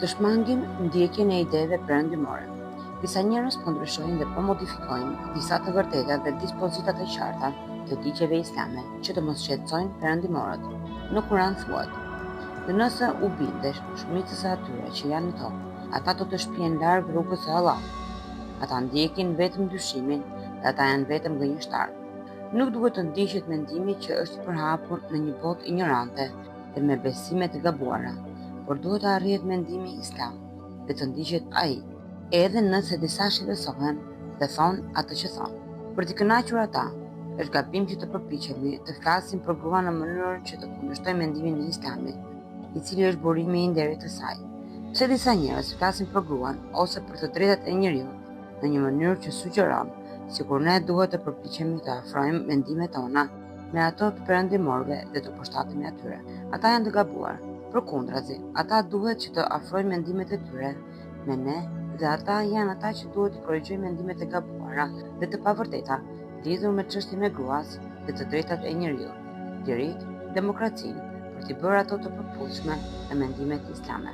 të shmangin ndjekjen e ideve perëndimore. Disa njerëz po ndryshojnë dhe po modifikojnë disa të vërtetat dhe dispozitat e qarta të ligjeve islame që të mos shqetësojnë perëndimorët. Në Kur'an thuhet: "Dhe nëse u bindesh shumicës së atyre që janë në tokë, ata do të shpihen larg rrugës së Allahut. Ata ndjekin vetëm dyshimin dhe ata janë vetëm gënjeshtarë." Nuk duhet të ndiqet mendimi që është i përhapur në një botë ignorante dhe me besime të gabuara, por duhet të arrihet mendimi islam dhe të ndiqet ai, edhe nëse disa shqetësohen dhe thonë atë që thonë. Për t'i kënaqur ata, është gabim që të përpiqemi të flasim për gruan në mënyrën që të kundërshtojmë mendimin e Islamit, i cili është burimi i nderit të saj. Pse disa njerëz flasin për gruan ose për të drejtat e njeriut në një mënyrë që sugjeron sikur ne duhet të përpiqemi të afrojmë mendimet tona me ato të perëndimorëve dhe të përshtatemi atyre. Ata janë të gabuar. Përkundrazi, ata duhet që të afrojnë mendimet e tyre me ne dhe ata janë ata që duhet të korrigjojnë mendimet e gabuara dhe të pavërteta lidhur me çështjen e gruas dhe të drejtat e njeriut, lirit, demokracinë, për t'i bërë ato të përputhshme me mendimet islame.